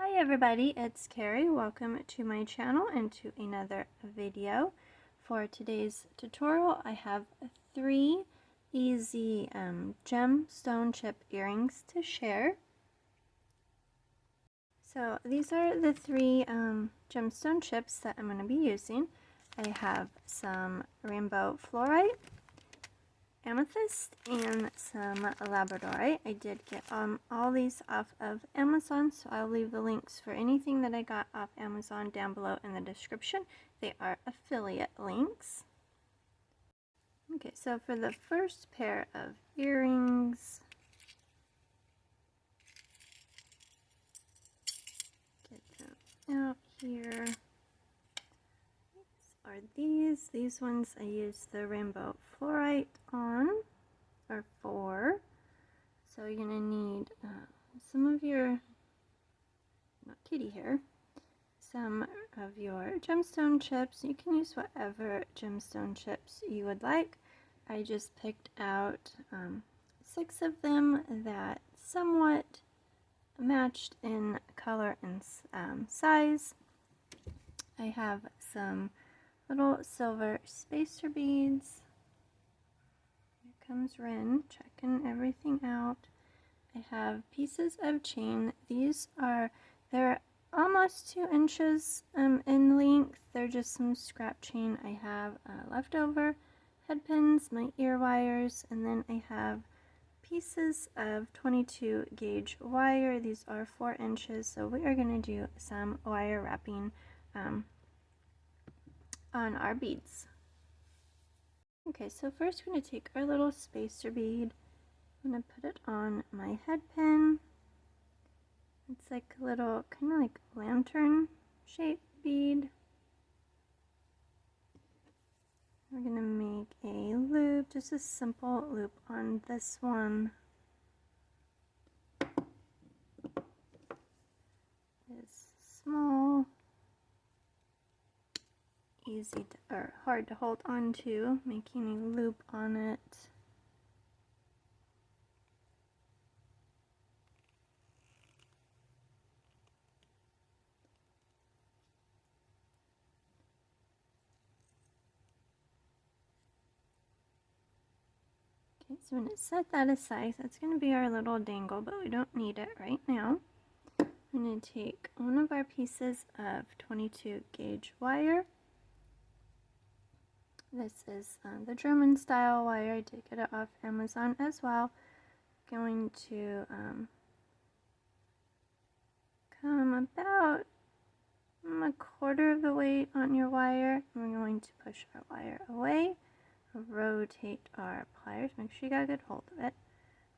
Hi everybody, it's Carrie. Welcome to my channel and to another video. For today's tutorial, I have 3 easy gemstone chip earrings to share. So these are the 3 gemstone chips that I'm going to be using. I have some rainbow fluorite, amethyst, and some labradorite. I did get all these off of Amazon, so I'll leave the links for anything that I got off Amazon down below in the description. They are affiliate links. Okay, so for the first pair of earrings, get them out here. Are these ones I use the rainbow fluorite on, or for. So you're gonna need some of your, not kitty hair, some of your gemstone chips. You can use whatever gemstone chips you would like. I just picked out 6 of them that somewhat matched in color and size. I have some little silver spacer beads. Here comes Ren checking everything out. I have pieces of chain. They're almost 2 inches in length. They're just some scrap chain. I have leftover headpins, my ear wires, and then I have pieces of 22 gauge wire. These are 4 inches, so we are going to do some wire wrapping on our beads. Okay, so first we're going to take our little spacer bead. I'm going to put it on my head pin. It's like a little, kind of like lantern shaped bead. We're going to make a loop, just a simple loop on this one. It's small, easy to, or hard to hold on to, making a loop on it. Okay, so when it's set that aside, that's going to be our little dangle, but we don't need it right now. I'm going to take one of our pieces of 22 gauge wire. This is the German style wire. I did get it off Amazon as well. Going to come about a quarter of the way on your wire. We're going to push our wire away, rotate our pliers, make sure you got a good hold of it.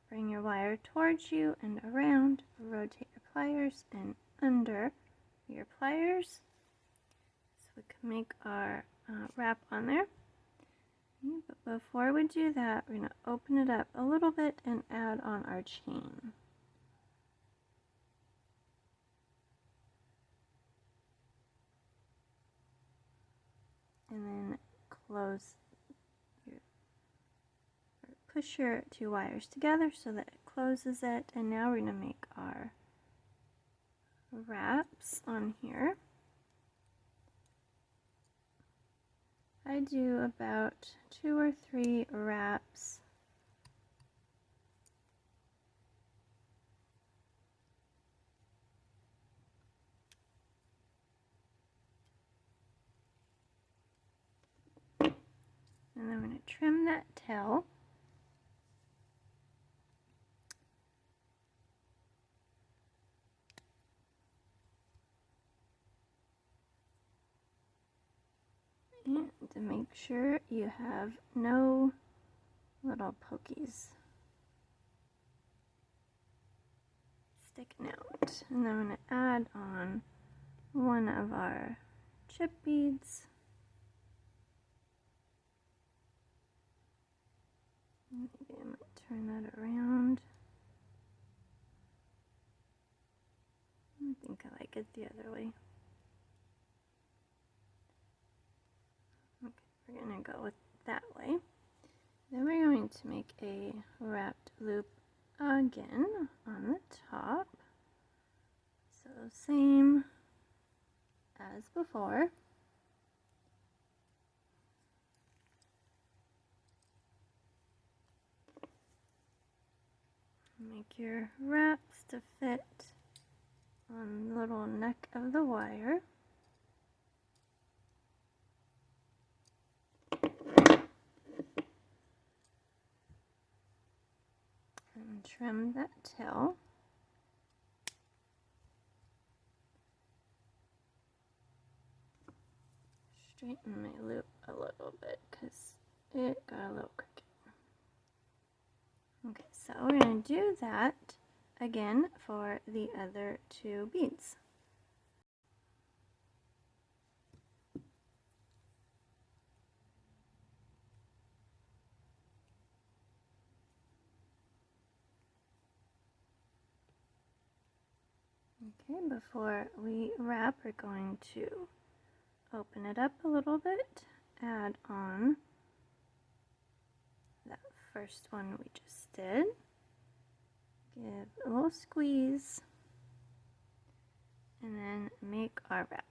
Bring your wire towards you and around, rotate your pliers and under your pliers. So we can make our wrap on there. But before we do that, we're going to open it up a little bit and add on our chain. And then close your, or push your 2 wires together so that it closes it. And now we're going to make our wraps on here. I do about 2 or 3 wraps. And then I'm going to trim that tail. And to make sure you have no little pokies sticking out. And then I'm going to add on one of our chip beads. Maybe I might turn that around. I think I like it the other way. Okay, we're going to go with that way. Then we're going to make a wrapped loop again on the top. So same as before. Make your wraps to fit on the little neck of the wire. And trim that tail. Straighten my loop a little bit because it got a little crooked. Okay, so we're going to do that again for the other two beads. Okay, before we wrap, we're going to open it up a little bit, add on that first one we just did, give a little squeeze, and then make our wraps.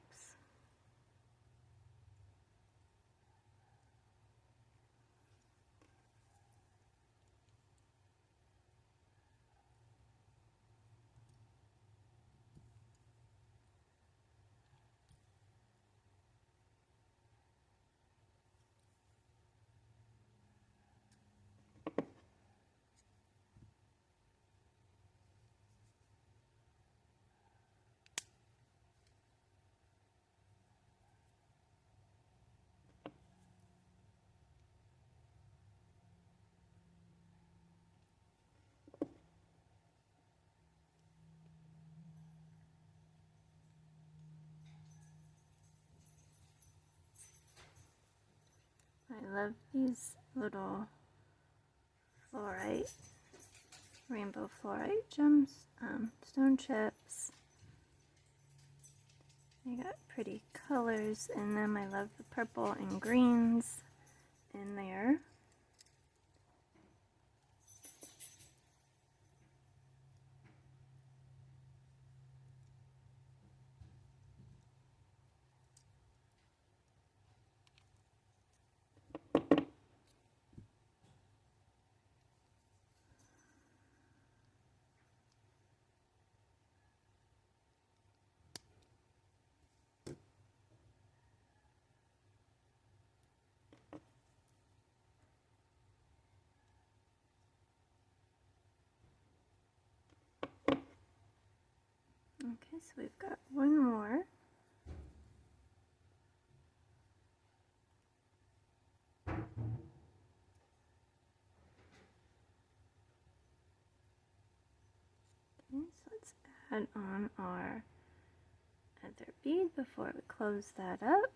I love these little fluorite, rainbow fluorite gemstone chips. They got pretty colors in them. I love the purple and greens in there. Okay, so we've got one more. Okay, so let's add on our other bead before we close that up.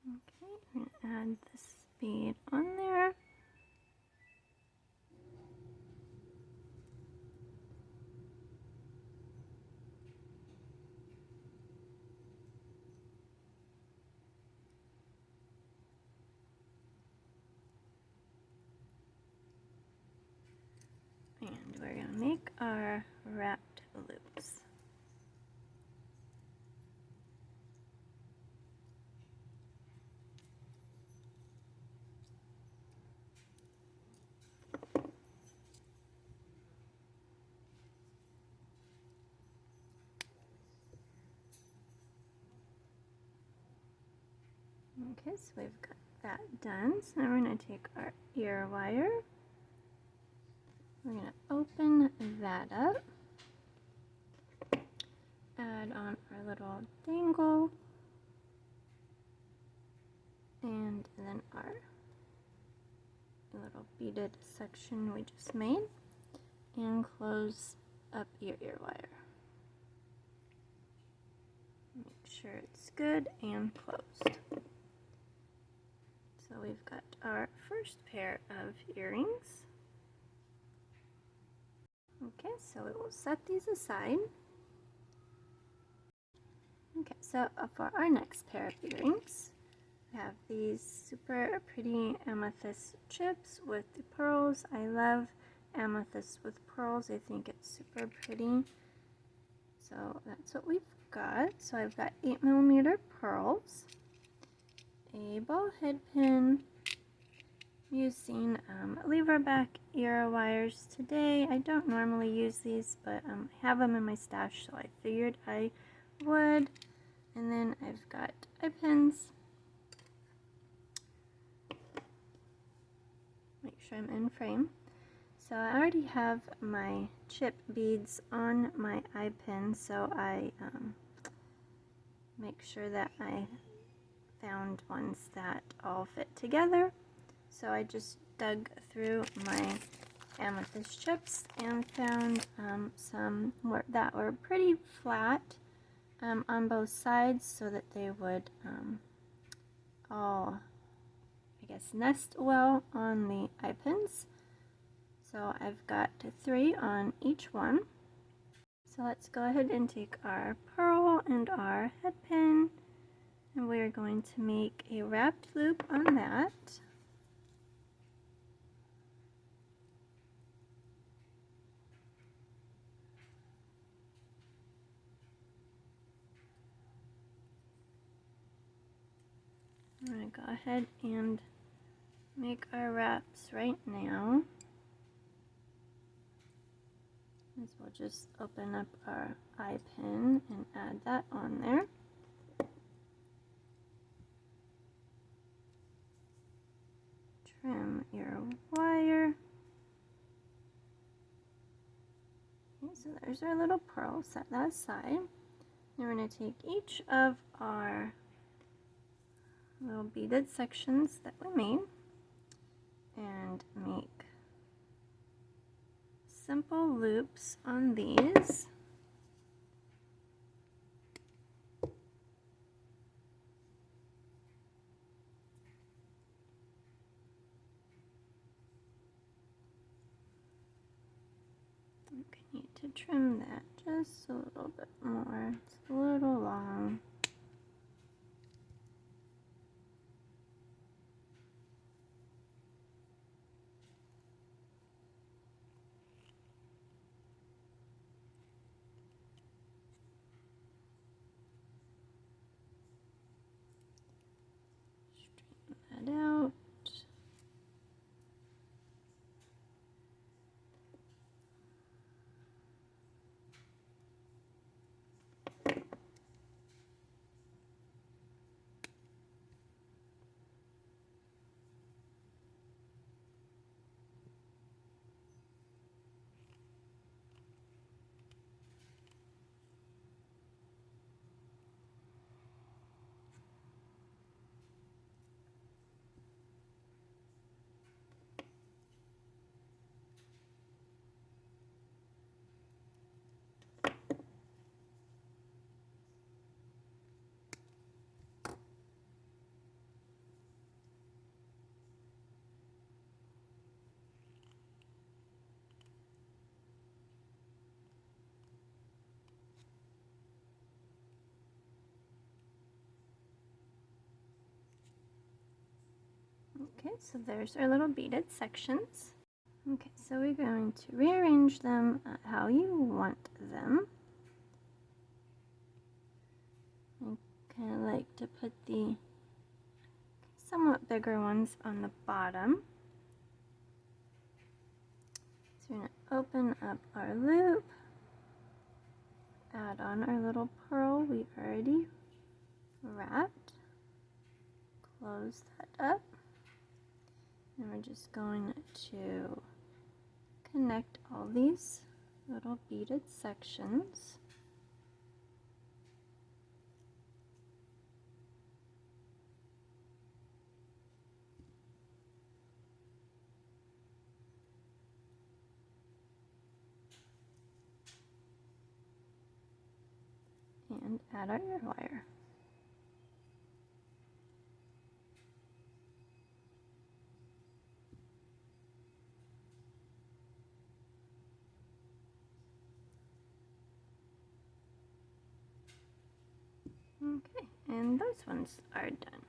Okay, I'm going to add this bead on there. And we're going to make our wrapped loops. Okay, so we've got that done. So now we're going to take our ear wire. We're going to open that up. add on our little dangle, and then our little beaded section we just made, and close up your ear wire. Make sure it's good and closed. So we've got our first pair of earrings. Okay, so we will set these aside. Okay, so for our next pair of earrings, we have these super pretty amethyst chips with the pearls. I love amethyst with pearls. I think it's super pretty. So that's what we've got. So I've got 8mm pearls, a ball head pin, using leverback ear wires today. I don't normally use these, but I have them in my stash, so I figured I would. And then I've got eye pins. Make sure I'm in frame. So I already have my chip beads on my eye pin, so I make sure that I found ones that all fit together. So I just dug through my amethyst chips and found some that were pretty flat on both sides, so that they would all, I guess, nest well on the eye pins. So I've got 3 on each one. So let's go ahead and take our pearl and our head pin, and we're going to make a wrapped loop on that. I'm going to go ahead and make our wraps right now. As we'll just open up our eye pin and add that on there. Trim your wire. Okay, so there's our little pearl. Set that aside. Then we're going to take each of our little beaded sections that we made and make simple loops on these. Okay, need to trim that just a little bit more. It's a little long. Straighten that out. Okay, so there's our little beaded sections. Okay, so we're going to rearrange them how you want them. I kind of like to put the somewhat bigger ones on the bottom. So we're going to open up our loop, add on our little pearl we already wrapped, close that up. And we're just going to connect all these little beaded sections. and add our ear wire. Okay, and those ones are done.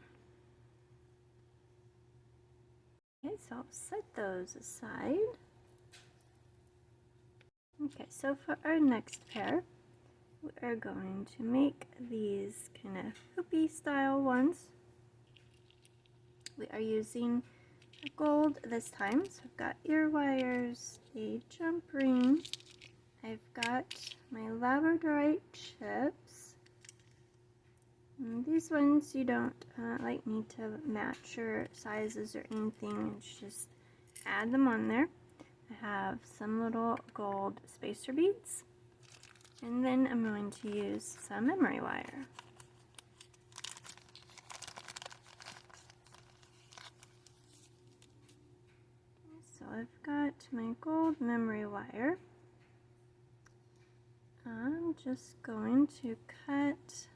Okay, so I'll set those aside. Okay, so for our next pair, we are going to make these kind of hoopy style ones. We are using gold this time, so I've got ear wires, a jump ring, I've got my Labradorite Chips. And these ones you don't like need to match your sizes or anything, it's just add them on there. I have some little gold spacer beads, and then I'm going to use some memory wire. So I've got my gold memory wire. I'm just going to cut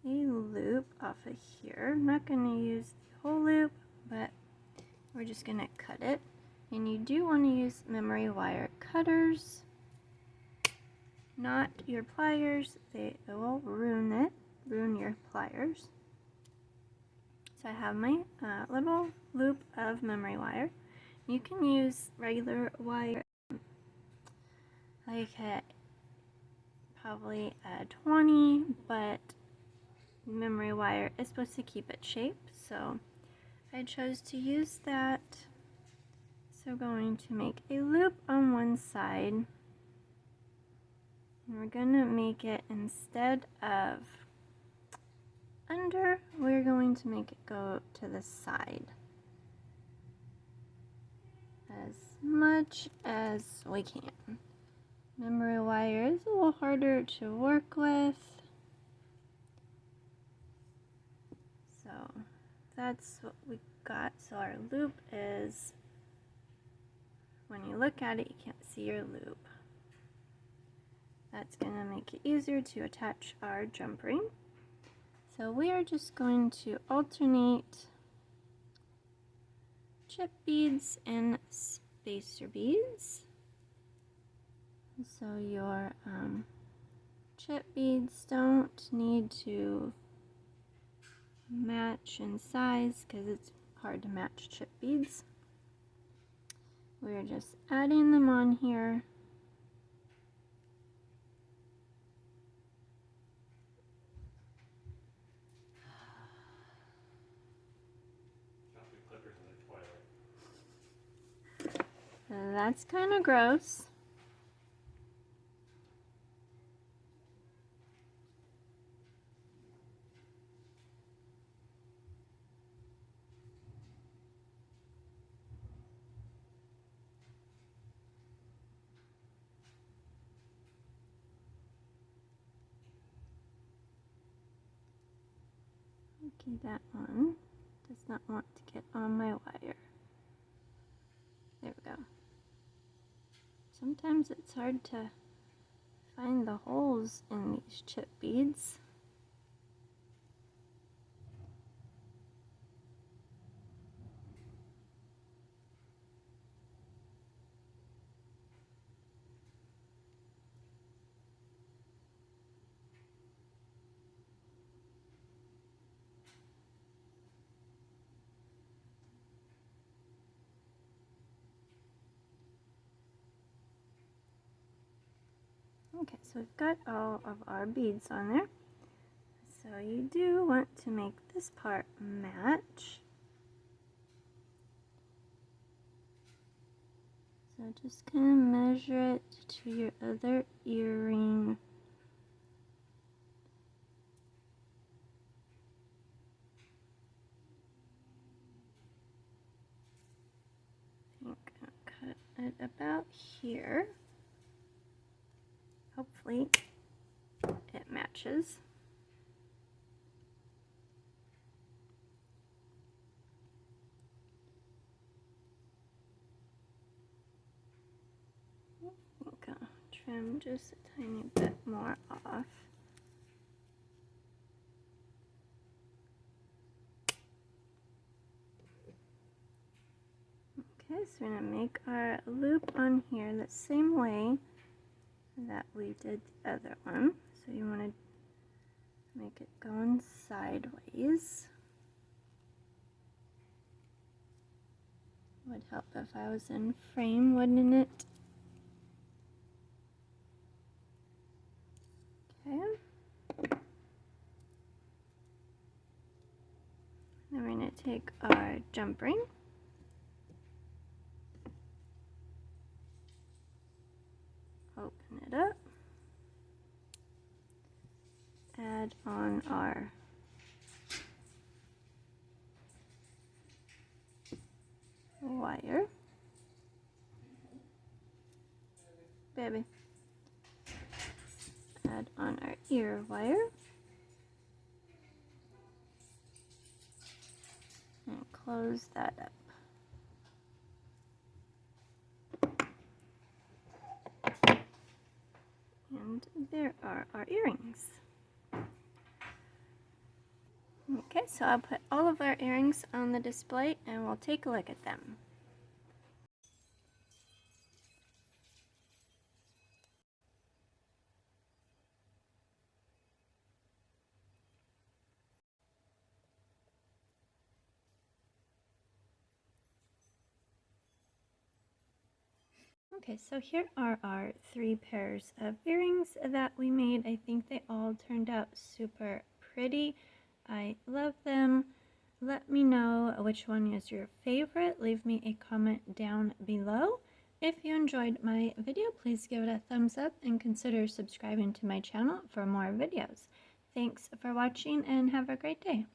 a loop off of here. I'm not going to use the whole loop, but we're just going to cut it. And you do want to use memory wire cutters, not your pliers. They will ruin your pliers. So I have my little loop of memory wire. You can use regular wire, like probably a 20, but memory wire is supposed to keep its shape, so I chose to use that. So going to make a loop on one side, and we're going to make it, instead of under, we're going to make it go to the side as much as we can. Memory wire is a little harder to work with, so that's what we got. So our loop is, when you look at it, you can't see your loop. That's going to make it easier to attach our jump ring. So we are just going to alternate chip beads and spacer beads. So your chip beads don't need to match in size because it's hard to match chip beads. We're just adding them on here. That's kind of gross. Okay, that one does not want to get on my wire. There we go. Sometimes it's hard to find the holes in these chip beads. Okay, so we've got all of our beads on there. So you do want to make this part match. So just kind of measure it to your other earring. I think I'll cut it about here. Hopefully it matches. I think I'll trim just a tiny bit more off. Okay, so we're going to make our loop on here the same way that we did the other one. So you want to make it going sideways. Would help if I was in frame, wouldn't it? Okay. Then we're going to take our jump ring, open it up, add on our wire, baby, add on our ear wire, and close that up. And there are our earrings. Okay, so I'll put all of our earrings on the display and we'll take a look at them. Okay, so here are our 3 pairs of earrings that we made. I think they all turned out super pretty. I love them. Let me know which one is your favorite. Leave me a comment down below. If you enjoyed my video, please give it a thumbs up and consider subscribing to my channel for more videos. Thanks for watching and have a great day.